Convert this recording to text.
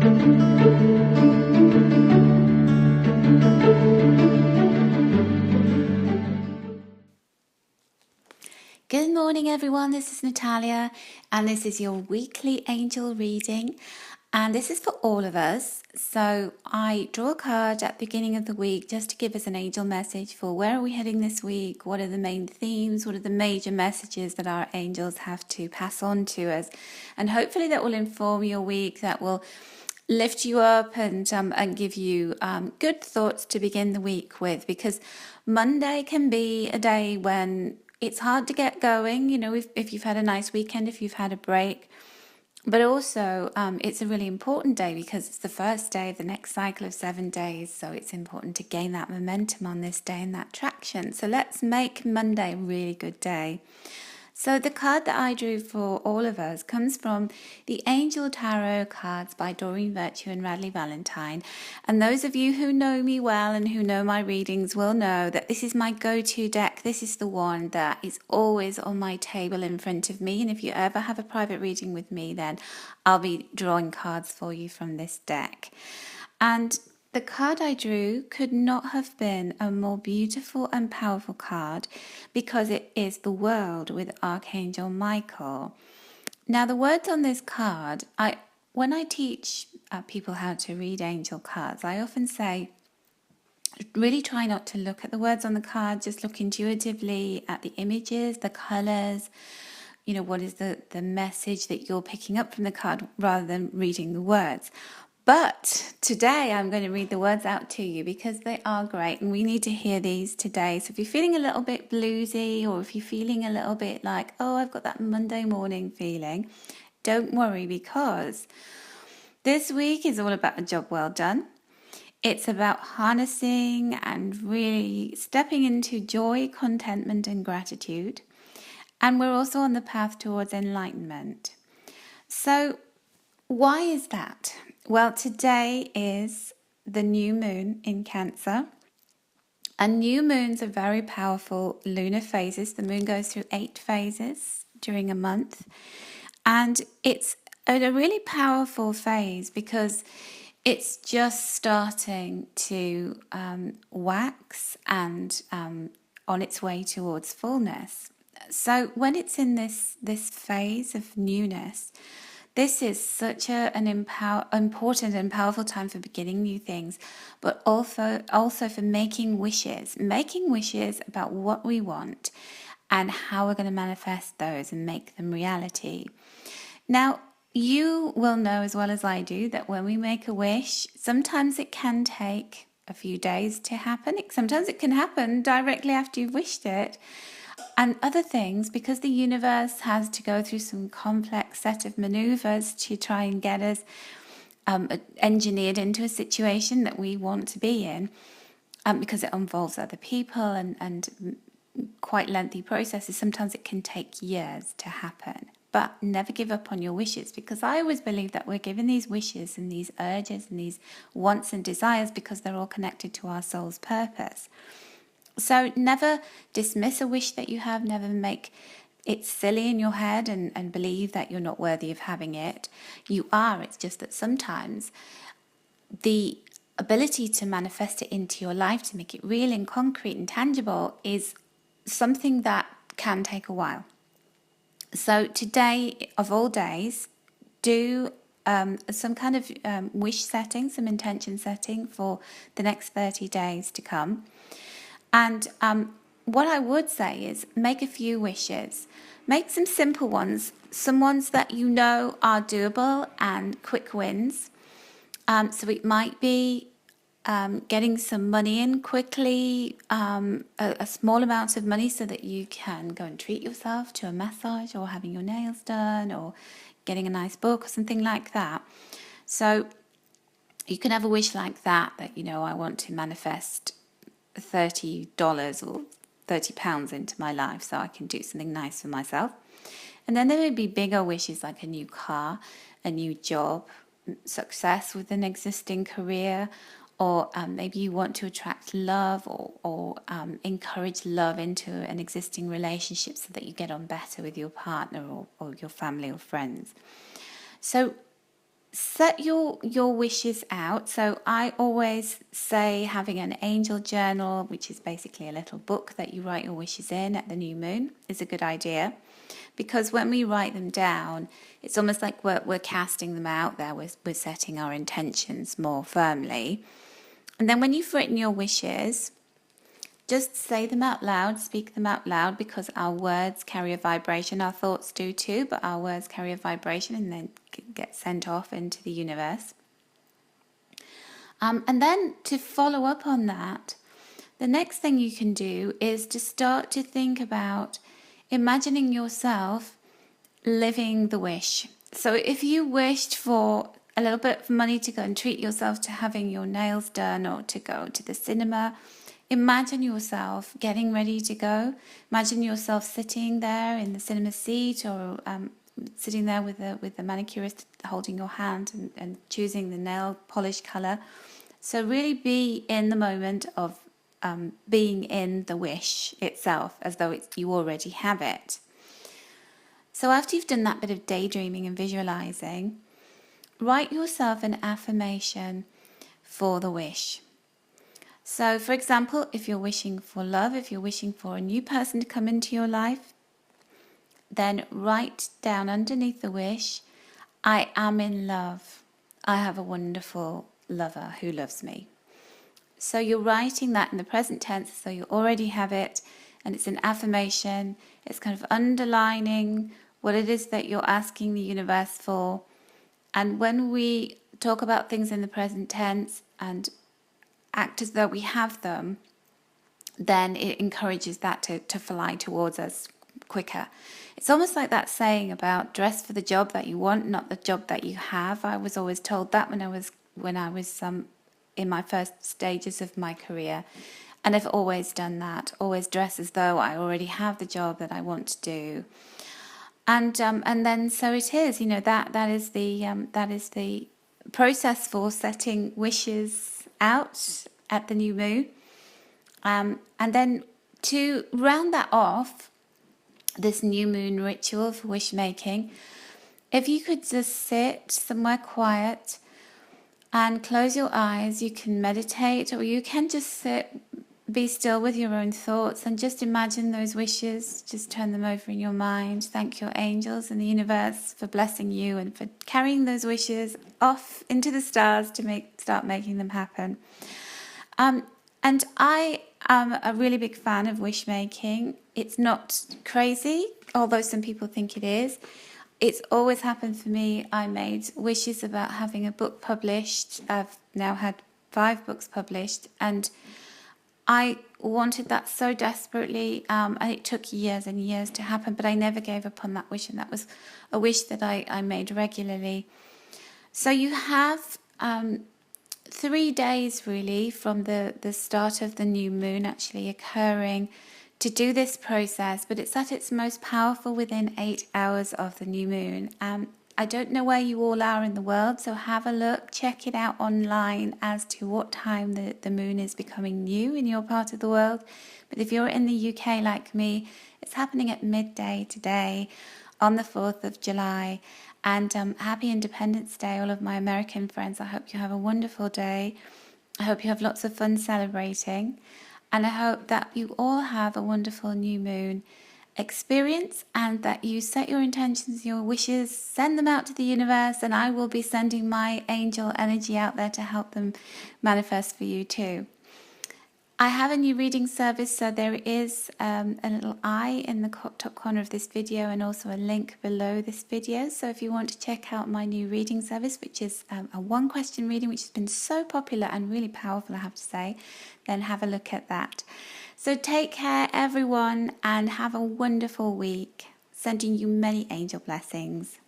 Good morning, everyone. This is Natalia, and this is your weekly angel reading. And this is for all of us. So I draw a card at the beginning of the week just to give us an angel message for where are we heading this week? What are the main themes? What are the major messages that our angels have to pass on to us? And hopefully that will inform your week, that will lift you up and give you good thoughts to begin the week with, because Monday can be a day when it's hard to get going, you know, if you've had a nice weekend, if you've had a break. But also, it's a really important day because it's the first day of the next cycle of 7 days. So it's important to gain that momentum on this day and that traction. So let's make Monday a really good day. So the card that I drew for all of us comes from the Angel Tarot cards by Doreen Virtue and Radley Valentine. And those of you who know me well and who know my readings will know that this is my go-to deck. This is the one that is always on my table in front of me. And if you ever have a private reading with me, then I'll be drawing cards for you from this deck. And the card I drew could not have been a more beautiful and powerful card because it is the World with Archangel Michael. Now, the words on this card, when I teach people how to read angel cards, I often say, really try not to look at the words on the card, just look intuitively at the images, the colors, you know, what is the message that you're picking up from the card rather than reading the words. But today I'm going to read the words out to you because they are great and we need to hear these today. So if you're feeling a little bit bluesy, or if you're feeling a little bit like, oh, I've got that Monday morning feeling, don't worry, because this week is all about a job well done. It's about harnessing and really stepping into joy, contentment, and gratitude. And we're also on the path towards enlightenment. So why is that? Well, today is the new moon in Cancer. And new moons are very powerful lunar phases. The moon goes through 8 phases during a month. And it's a really powerful phase because it's just starting to wax and on its way towards fullness. So when it's in this phase of newness, this is such an important and powerful time for beginning new things, but also for making wishes about what we want and how we're going to manifest those and make them reality. Now, you will know as well as I do that when we make a wish, sometimes it can take a few days to happen. Sometimes it can happen directly after you've wished it. And other things, because the universe has to go through some complex set of maneuvers to try and get us engineered into a situation that we want to be in, because it involves other people and quite lengthy processes. Sometimes it can take years to happen. But never give up on your wishes, because I always believe that we're given these wishes and these urges and these wants and desires because they're all connected to our soul's purpose. So never dismiss a wish that you have, never make it silly in your head and believe that you're not worthy of having it. You are, it's just that sometimes the ability to manifest it into your life, to make it real and concrete and tangible, is something that can take a while. So today, of all days, do some kind of wish setting, some intention setting for the next 30 days to come. And what I would say is make a few wishes. Make some simple ones, some ones that you know are doable and quick wins. So it might be getting some money in quickly, a small amount of money so that you can go and treat yourself to a massage or having your nails done or getting a nice book or something like that. So you can have a wish like that, you know, I want to manifest $30 or £30 into my life so I can do something nice for myself. And then there may be bigger wishes like a new car, a new job, success with an existing career, or maybe you want to attract love or encourage love into an existing relationship so that you get on better with your partner or your family or friends. So set your wishes out. So I always say having an angel journal, which is basically a little book that you write your wishes in at the new moon, is a good idea, because when we write them down, it's almost like we're casting them out there. We're setting our intentions more firmly. And then when you've written your wishes, just say them out loud, speak them out loud, because our words carry a vibration. Our thoughts do too, but our words carry a vibration and then get sent off into the universe. And then to follow up on that, the next thing you can do is to start to think about imagining yourself living the wish. So if you wished for a little bit of money to go and treat yourself to having your nails done or to go to the cinema, imagine yourself getting ready to go. Imagine yourself sitting there in the cinema seat, or sitting there with the manicurist holding your hand and choosing the nail polish color. So really be in the moment of being in the wish itself, as though you already have it. So after you've done that bit of daydreaming and visualizing, write yourself an affirmation for the wish. So, for example, if you're wishing for love, if you're wishing for a new person to come into your life, then write down underneath the wish, I am in love. I have a wonderful lover who loves me. So you're writing that in the present tense, so you already have it, and it's an affirmation. It's kind of underlining what it is that you're asking the universe for. And when we talk about things in the present tense and act as though we have them, then it encourages that to fly towards us quicker. It's almost like that saying about dress for the job that you want, not the job that you have. I was always told that when I was in my first stages of my career, and I've always done that. Always dress as though I already have the job that I want to do. And then so it is. That is the process for setting wishes out at the new moon. And then to round that off, this new moon ritual for wish making, if you could just sit somewhere quiet and close your eyes, you can meditate, or you can just sit, be still with your own thoughts and just imagine those wishes. Just turn them over in your mind. Thank your angels and the universe for blessing you and for carrying those wishes off into the stars to start making them happen. And I am a really big fan of wish making. It's not crazy, although some people think it is. It's always happened for me. I made wishes about having a book published. I've now had 5 books published, and I wanted that so desperately, and it took years and years to happen, but I never gave up on that wish, and that was a wish that I made regularly. So you have 3 days really from the start of the new moon actually occurring to do this process, but it's at its most powerful within 8 hours of the new moon. I don't know where you all are in the world, so have a look, check it out online as to what time the moon is becoming new in your part of the world. But if you're in the UK like me, it's happening at midday today on the 4th of July. And happy Independence Day, all of my American friends. I hope you have a wonderful day. I hope you have lots of fun celebrating. And I hope that you all have a wonderful new moon experience, and that you set your intentions, your wishes, send them out to the universe, and I will be sending my angel energy out there to help them manifest for you too. I have a new reading service, so there is a little eye in the top corner of this video and also a link below this video. So if you want to check out my new reading service, which is a 1-question reading, which has been so popular and really powerful, I have to say, then have a look at that. So take care, everyone, and have a wonderful week. Sending you many angel blessings.